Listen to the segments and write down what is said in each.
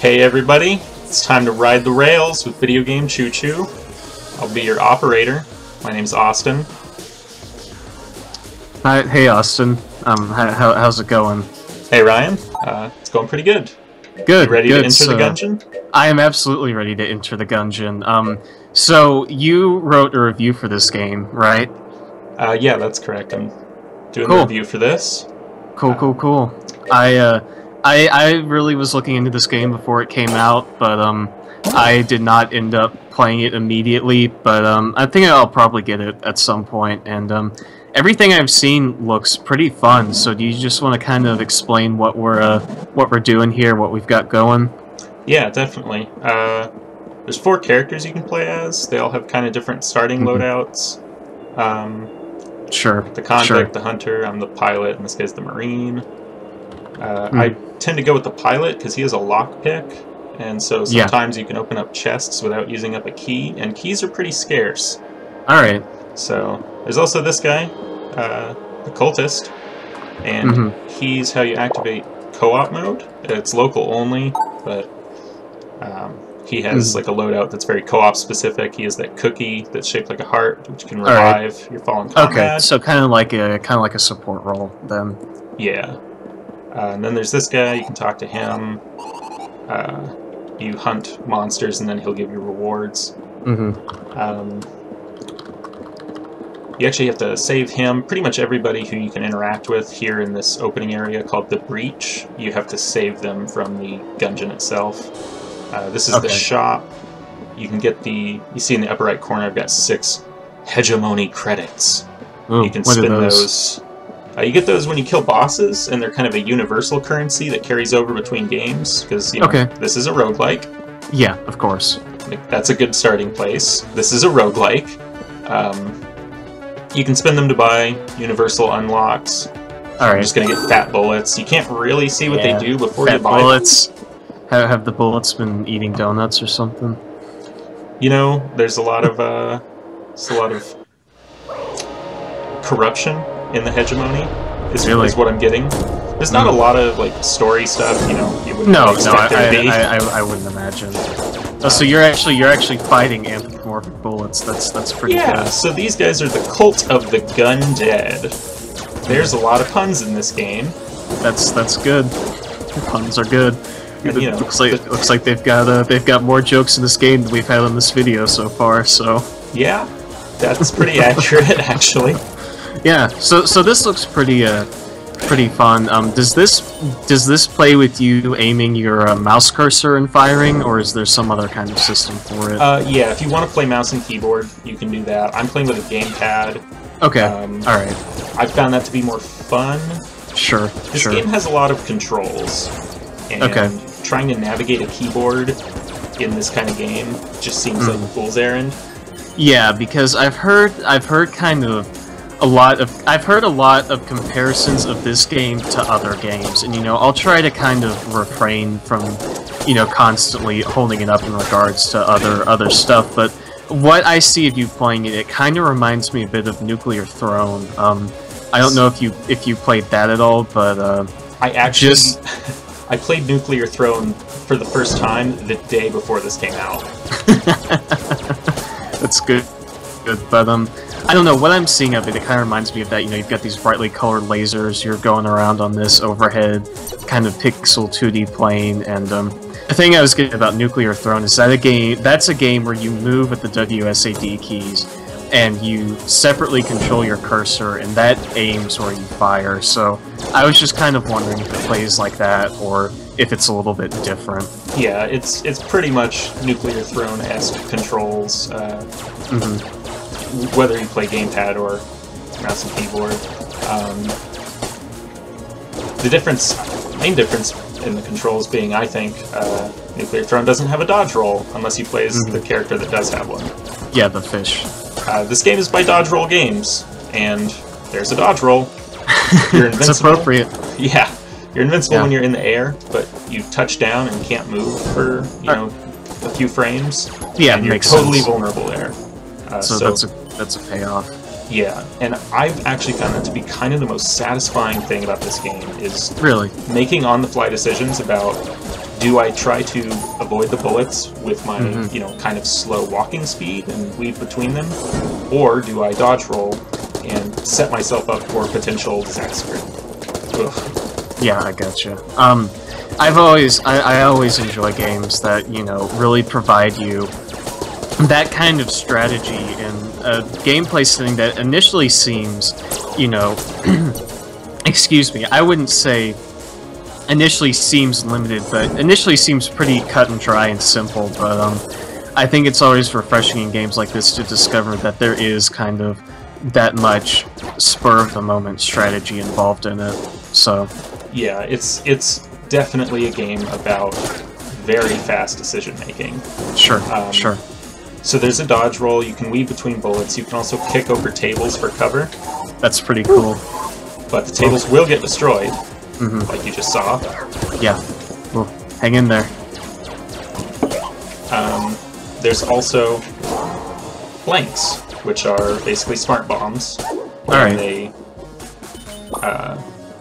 Hey everybody, it's time to ride the rails with Video Game Choo Choo. I'll be your operator. My name's Austin. Hi, hey Austin. How's it going? Hey Ryan, it's going pretty good. Good. You ready good. to enter the Gungeon? I am absolutely ready to enter the Gungeon. So you wrote a review for this game, right? Yeah, that's correct. I'm doing Cool. a review for this. Cool. I really was looking into this game before it came out, but I did not end up playing it immediately. But I think I'll probably get it at some point. And everything I've seen looks pretty fun. So do you just want to kind of explain what we're doing here, what we've got going? Yeah, definitely. There's 4 characters you can play as. They all have kind of different starting loadouts. Sure. The convict, the hunter, I'm the pilot, and this guy's the marine. I tend to go with the pilot because he has a lockpick, and so sometimes you can open up chests without using up a key, and keys are pretty scarce. Alright. So, there's also this guy, the cultist, and he's how you activate co-op mode. It's local only, but he has like a loadout that's very co-op specific. He has that cookie that's shaped like a heart, which can revive your fallen comrade. Okay, so kind of like a support role then. Yeah. And then there's this guy. You can talk to him. You hunt monsters, and then he'll give you rewards. You actually have to save him. Pretty much everybody who you can interact with here in this opening area called the Breach, you have to save them from the Gungeon itself. This is the shop. You can get you see in the upper right corner, I've got 6 hegemony credits. Ooh, you can spin those. You get those when you kill bosses, and they're kind of a universal currency that carries over between games, because this is a roguelike. Yeah, of course. That's a good starting place. This is a roguelike. You can spend them to buy universal unlocks. I'm just going to get fat bullets. You can't really see what they do before you buy bullets. Have the bullets been eating donuts or something? You know, there's a lot of corruption in the hegemony. Is what I'm getting. There's not a lot of like story stuff. You know, you wouldn't expect there to be. I wouldn't imagine. So you're actually fighting anthropomorphic bullets. That's pretty good. Yeah. So these guys are the cult of the gun dead. There's a lot of puns in this game. That's good. The puns are good. And, you know, looks like they've got more jokes in this game than we've had on this video so far. So yeah, that's pretty accurate actually. Yeah. So this looks pretty fun. Does this play with you aiming your mouse cursor and firing, or is there some other kind of system for it? Yeah, if you want to play mouse and keyboard, you can do that. I'm playing with a gamepad. Okay. All right. I found that to be more fun. Sure. This game has a lot of controls, and trying to navigate a keyboard in this kind of game just seems like a fool's errand. Yeah, because I've heard a lot of comparisons of this game to other games, and I'll try to kind of refrain from constantly holding it up in regards to other stuff, but what I see of you playing it kind of reminds me a bit of Nuclear Throne. I don't know if you played that at all, but I actually I played Nuclear Throne for the first time the day before this came out. That's good, but I don't know, what I'm seeing of it, it kind of reminds me of that, you've got these brightly colored lasers, you're going around on this overhead kind of pixel 2D plane, and the thing I was getting about Nuclear Throne is that's a game where you move with the WSAD keys, and you separately control your cursor, and that aims where you fire, so I was just kind of wondering if it plays like that, or if it's a little bit different. Yeah, it's pretty much Nuclear Throne-esque controls, whether you play gamepad or mouse and keyboard. The main difference in the controls being, I think, Nuclear Throne doesn't have a dodge roll, unless you play as the character that does have one. Yeah, the fish. This game is by Dodge Roll Games, and there's a dodge roll. You're invincible. It's appropriate. Yeah, you're invincible when you're in the air, but you touch down and can't move for, a few frames. Yeah, and you're totally vulnerable there. So that's a payoff. Yeah, and I've actually found that to be kind of the most satisfying thing about this game is really making on-the-fly decisions about do I try to avoid the bullets with my, you know, kind of slow walking speed and weave between them? Or do I dodge roll and set myself up for potential disaster? Ugh. Yeah, I gotcha. I always enjoy games that, you know, really provide you that kind of strategy in a gameplay setting that initially seems, you know, excuse me, I wouldn't say initially seems limited, but initially seems pretty cut and dry and simple, but I think it's always refreshing in games like this to discover that there is kind of that much spur-of-the-moment strategy involved in it, so... Yeah, it's definitely a game about very fast decision-making. Sure, sure. So there's a dodge roll, you can weave between bullets, you can also kick over tables for cover. That's pretty cool. But the tables will get destroyed, like you just saw. Yeah. Well, hang in there. There's also blanks, which are basically smart bombs. Alright. They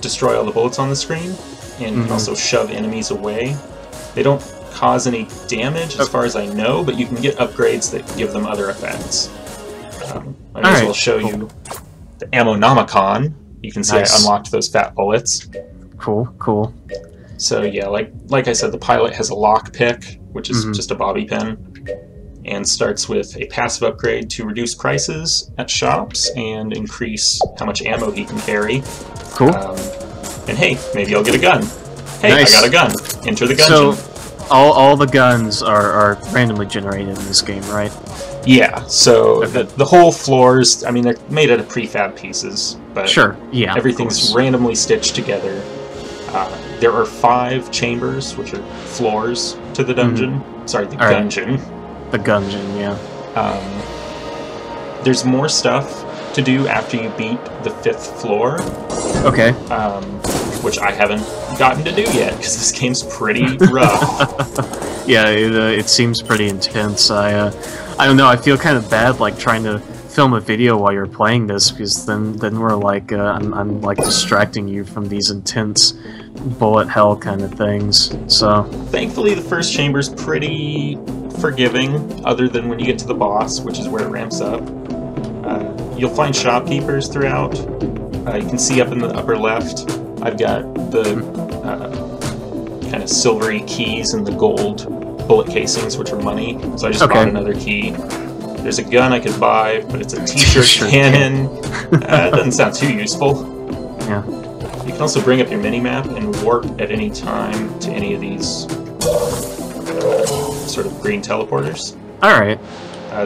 destroy all the bullets on the screen, and can also shove enemies away. They don't cause any damage, as far as I know, but you can get upgrades that give them other effects. I may as well show you the Ammonomicon. You can see I unlocked those fat bullets. Cool, cool. So yeah, like I said, the pilot has a lockpick, which is just a bobby pin, and starts with a passive upgrade to reduce prices at shops and increase how much ammo he can carry. Cool. And hey, maybe I'll get a gun. Hey, Nice. I got a gun. Enter the Gungeon. So, all the guns are randomly generated in this game, right? Yeah, so the whole floors, I mean, they're made out of prefab pieces, but Sure, yeah. everything's randomly stitched together. There are 5 chambers, which are floors to the dungeon. Sorry, the Gungeon. The Gungeon, yeah. There's more stuff to do after you beat the 5th floor. Okay. Which I haven't gotten to do yet, because this game's pretty rough. Yeah, it seems pretty intense. I don't know, I feel kind of bad, like, trying to film a video while you're playing this, because then we're like, I'm like distracting you from these intense bullet hell kind of things, so... Thankfully, the first chamber's pretty forgiving, other than when you get to the boss, which is where it ramps up. You'll find shopkeepers throughout. You can see up in the upper left, I've got the kind of silvery keys and the gold bullet casings, which are money, so I just bought another key. There's a gun I could buy, but it's a t-shirt cannon. It doesn't sound too useful. Yeah. You can also bring up your mini-map and warp at any time to any of these sort of green teleporters. Alright.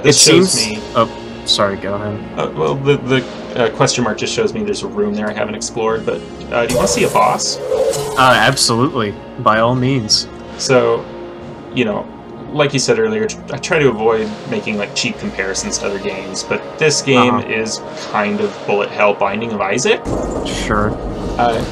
This shows me... Oh, sorry, go ahead. Well, the question mark just shows me there's a room there I haven't explored, but do you want to see a boss? Absolutely. By all means. So, you know, like you said earlier, I try to avoid making like cheap comparisons to other games, but this game is kind of bullet hell Binding of Isaac. Sure.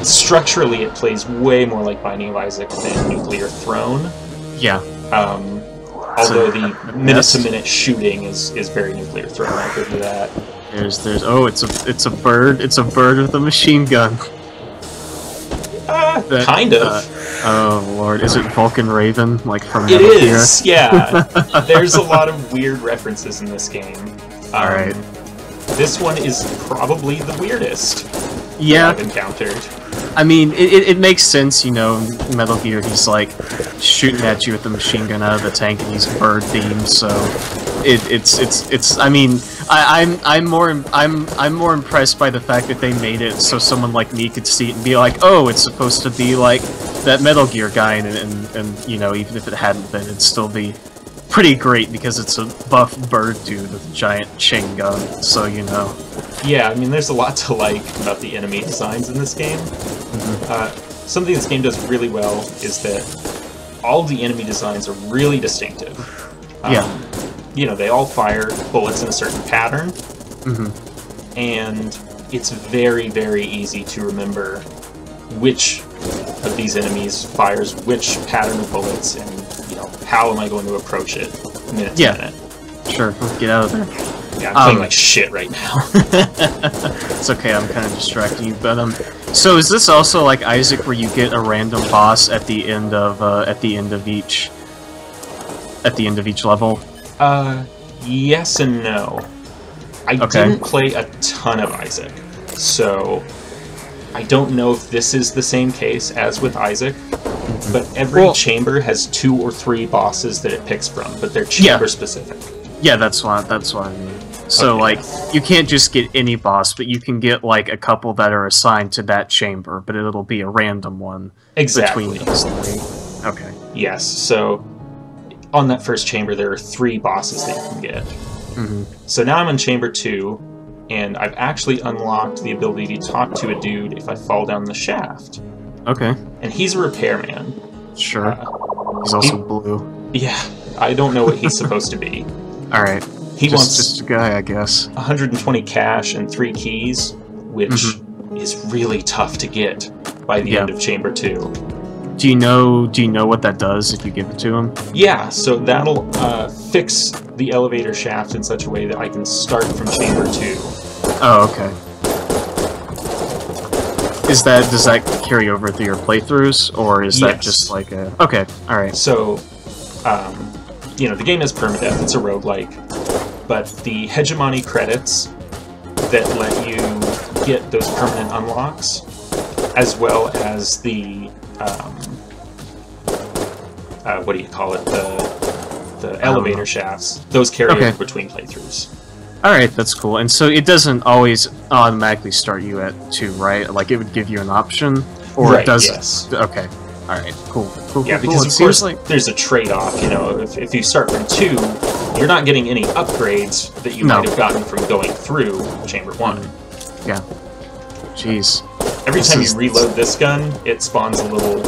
Structurally, it plays way more like Binding of Isaac than Nuclear Throne. Yeah. Although the minute-to-minute shooting is very Nuclear Throne, I'll give you that. It's a bird with a machine gun. Kind of. Oh lord, is it Vulcan Raven, like from It Metal is, yeah. There's a lot of weird references in this game. Alright. This one is probably the weirdest that I've encountered. I mean, it makes sense, you know, Metal Gear, he's like shooting at you with the machine gun out of the tank and he's bird themed, so it's I mean, I'm more impressed by the fact that they made it so someone like me could see it and be like, oh, it's supposed to be like that Metal Gear guy, and you know, even if it hadn't been, it'd still be pretty great because it's a buff bird dude with a giant chain gun, so you know. Yeah, I mean, there's a lot to like about the enemy designs in this game. Something this game does really well is that all the enemy designs are really distinctive. You know, they all fire bullets in a certain pattern, and it's very, very easy to remember which of these enemies fires which pattern of bullets, and, you know, how am I going to approach it minute to minute. Sure, get out of there. Yeah, I'm playing like shit right now. It's okay, I'm kind of distracting you, but So is this also like Isaac, where you get a random boss at the end of each level? Yes and no. I didn't play a ton of Isaac, so I don't know if this is the same case as with Isaac. But every chamber has 2 or 3 bosses that it picks from, but they're chamber specific. Yeah, that's what I mean. So like, you can't just get any boss, but you can get like a couple that are assigned to that chamber, but it'll be a random one between those 3. Okay. Yes. So on that first chamber, there are 3 bosses that you can get. So now I'm in chamber 2, and I've actually unlocked the ability to talk to a dude if I fall down the shaft. Okay. And he's a repairman. Sure. He's also blue. Yeah, I don't know what he's supposed to be. Alright. He wants just a guy, I guess. 120 cash and 3 keys, which is really tough to get by the end of chamber 2. Do you know what that does if you give it to him? Yeah, so that'll fix the elevator shaft in such a way that I can start from chamber 2. Oh, okay. Does that carry over through your playthroughs, or is that just like a... Okay, alright. So, you know, the game is permadeath, it's a roguelike, but the hegemony credits that let you get those permanent unlocks, as well as the, what do you call it, the elevator shafts, those carry over between playthroughs. Alright, that's cool. And so it doesn't always automatically start you at 2, right? Like, it would give you an option? Or it does... Yes. Okay. Alright, cool. Yeah, because of course there's a trade-off, you know, if you start from 2, you're not getting any upgrades that you might have gotten from going through Chamber 1. Yeah. Jeez. Every time you reload this gun, it spawns a little...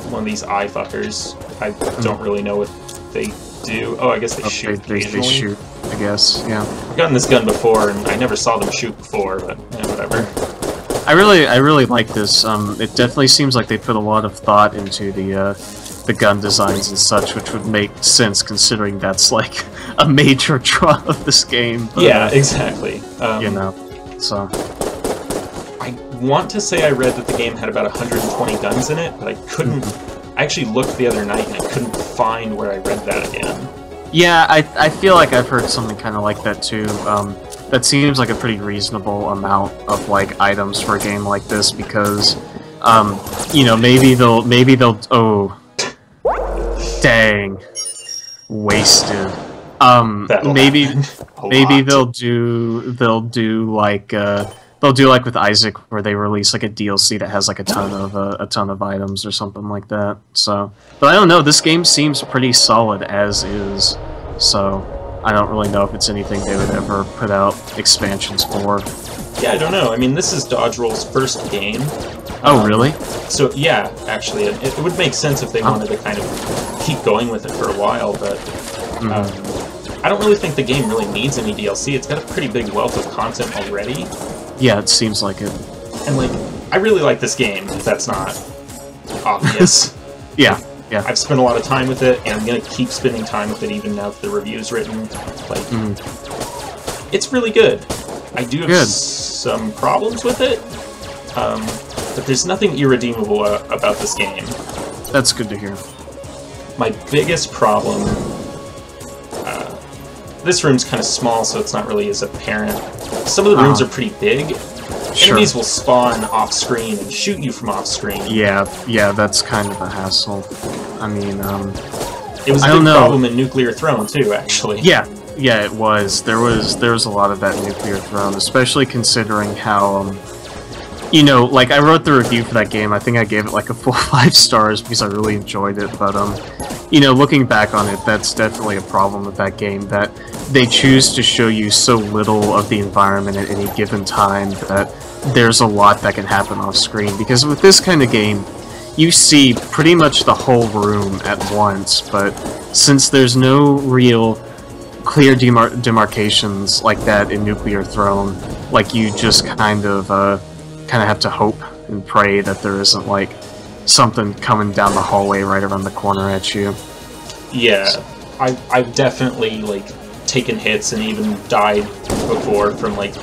one of these eye fuckers. I don't really know what they do. Oh, I guess they shoot occasionally. They shoot, I guess, yeah. I've gotten this gun before, and I never saw them shoot before, but whatever. I really like this. It definitely seems like they put a lot of thought into the gun designs and such, which would make sense considering that's like a major draw of this game. But, yeah, exactly. You know, so... I want to say I read that the game had about 120 guns in it, but I couldn't... I actually looked the other night and I couldn't find where I read that again. Yeah, I feel like I've heard something kind of like that too. That seems like a pretty reasonable amount of like items for a game like this because, you know, maybe they'll oh, dang, wasted. Maybe they'll do like with Isaac where they release like a DLC that has like a ton of items or something like that. So, but I don't know. This game seems pretty solid as is. So, I don't really know if it's anything they would ever put out expansions for. Yeah, I don't know. I mean, this is Dodge Roll's first game. Oh, really? So, yeah, actually, it would make sense if they wanted to kind of keep going with it for a while, but I don't really think the game really needs any DLC. It's got a pretty big wealth of content already. Yeah, it seems like it. And, like, I really like this game, if that's not obvious. Yeah. Yeah. I've spent a lot of time with it, and I'm going to keep spending time with it even now that the review's written. Like, it's really good. I do have some problems with it, but there's nothing irredeemable about this game. That's good to hear. My biggest problem... this room's kind of small, so it's not really as apparent. Some of the rooms are pretty big. Enemies will spawn off-screen and shoot you from off-screen. Yeah, that's kind of a hassle. I mean, it was a big problem in Nuclear Throne, too, actually. Yeah, it was. There was a lot of that in Nuclear Throne, especially considering how, you know, like, I wrote the review for that game. I think I gave it, like, a full 5 stars because I really enjoyed it, but, you know, looking back on it, that's definitely a problem with that game, that they choose to show you so little of the environment at any given time that there's a lot that can happen off screen. Because with this kind of game, you see pretty much the whole room at once, but since there's no real clear demarcations like that in Nuclear Throne, like, you just kind of have to hope and pray that there isn't, like, something coming down the hallway right around the corner at you. Yeah, I've definitely, like, taken hits and even died before from, like,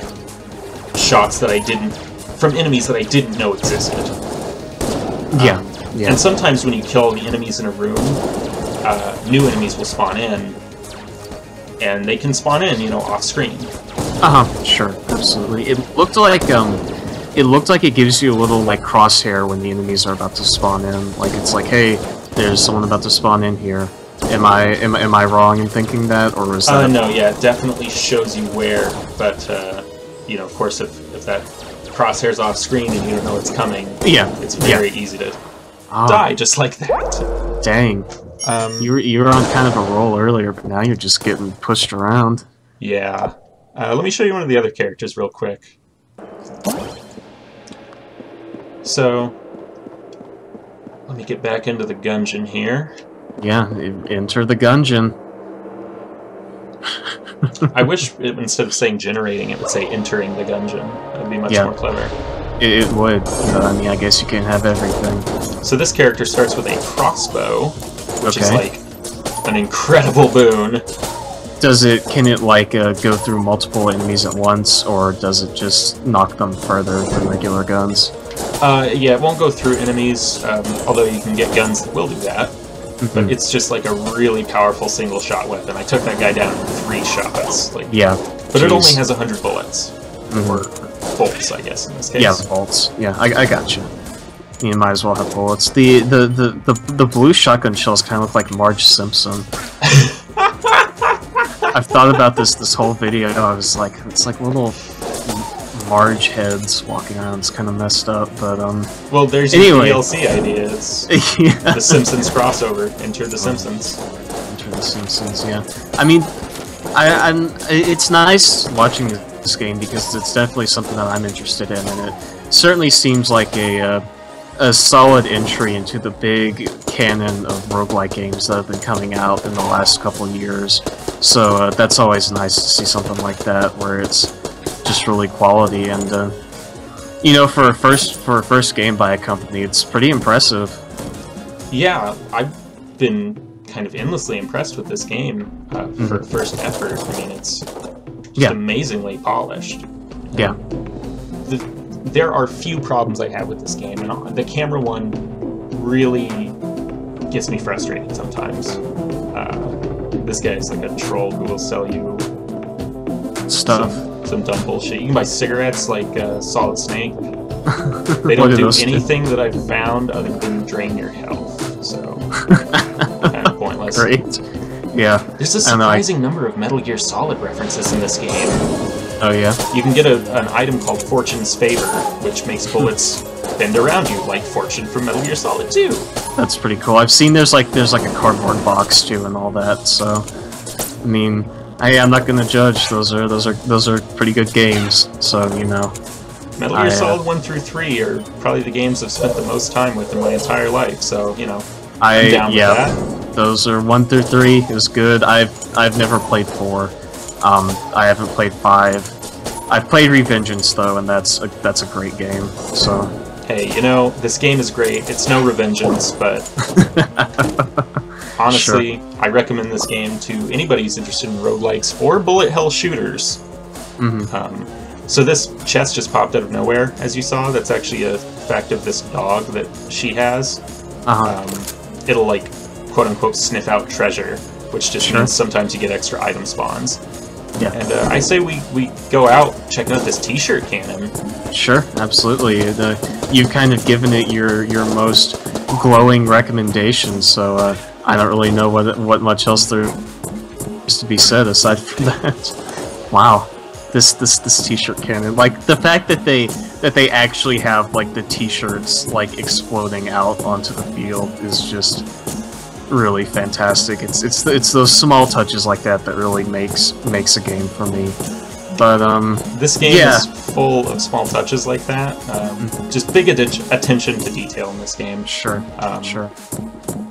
shots that I didn't from enemies that I didn't know existed. Yeah. Yeah. And sometimes when you kill the enemies in a room, new enemies will spawn in, and they can spawn in, you know, off screen. Sure, absolutely. It looked like it gives you a little like crosshair when the enemies are about to spawn in. Like it's like, hey, there's someone about to spawn in here. Am I wrong in thinking that, or is that? No, yeah, it definitely shows you where, but you know, of course, if that crosshair's off screen and you don't know it's coming, yeah, it's very easy to die just like that. Dang. You were on kind of a roll earlier, but now you're just getting pushed around. Yeah. Let me show you one of the other characters real quick. So, let me get back into the Gungeon here. Yeah, enter the Gungeon. I wish instead of saying generating, it would say entering the Gungeon. That'd be much more clever. It would. I mean, I guess you can have everything. So this character starts with a crossbow, which is like an incredible boon. Can it like go through multiple enemies at once, or does it just knock them further than regular guns? Yeah, it won't go through enemies, although you can get guns that will do that. But it's just like a really powerful single shot weapon. I took that guy down in 3 shots. Like, but it only has 100 bullets. Or bolts, I guess, in this case. Yeah, bolts. Yeah, I got you. You might as well have bullets. The blue shotgun shells kind of look like Marge Simpson. I've thought about this whole video. I was like, it's like little Marge heads walking around. It's kind of messed up, but well, there's your DLC ideas. The Simpsons crossover. Enter the Simpsons. Enter the Simpsons. Yeah. I mean, it's nice watching this game because it's definitely something that I'm interested in, and it certainly seems like a solid entry into the big canon of roguelike games that have been coming out in the last couple of years. So that's always nice to see something like that where it's just really quality, and you know, for a first game by a company, it's pretty impressive. Yeah, I've been kind of endlessly impressed with this game for first effort. I mean, it's just amazingly polished. Yeah. There are few problems I have with this game, and the camera one really gets me frustrated sometimes. This guy is like a troll who will sell you stuff. Some dumb bullshit. You can buy cigarettes like Solid Snake. They don't do anything that I've found other than drain your health, so kind of pointless. Great. Yeah. There's a surprising number of Metal Gear Solid references in this game. Oh yeah? You can get an item called Fortune's Favor, which makes bullets bend around you, like Fortune from Metal Gear Solid 2. That's pretty cool. I've seen there's like a cardboard box too and all that, so I mean, hey, I'm not gonna judge. Those are pretty good games. So you know, Metal Gear Solid 1 through 3 are probably the games I've spent the most time with in my entire life. So you know, I'm down with that. Those are 1 through 3. It was good. I've never played 4. I haven't played 5. I've played Revengeance though, and that's a great game. So hey, you know, this game is great. It's no Revengeance, but honestly, I recommend this game to anybody who's interested in roguelikes or bullet hell shooters. So this chest just popped out of nowhere, as you saw. That's actually a fact of this dog that she has. It'll like, quote-unquote, sniff out treasure, which just means sometimes you get extra item spawns. Yeah. And I say we go out checking out this t-shirt cannon. Sure, absolutely. You've kind of given it your most glowing recommendations, so I don't really know what much else there is to be said aside from that. Wow, this t-shirt cannon, like the fact that they actually have like the t-shirts like exploding out onto the field is just really fantastic. It's those small touches like that that really makes a game for me. But this game is full of small touches like that. Just big attention to detail in this game. Sure.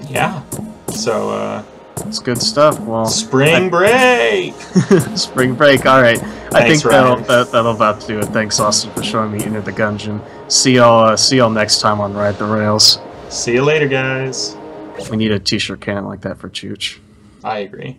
Yeah. So it's good stuff. Well, spring break. Spring break. All right. I think Ryan. that'll about to do it. Thanks, Austin, for showing me Enter the Gungeon. See y'all next time on Ride the Rails. See you later, guys. We need a t-shirt cannon like that for Chooch. I agree.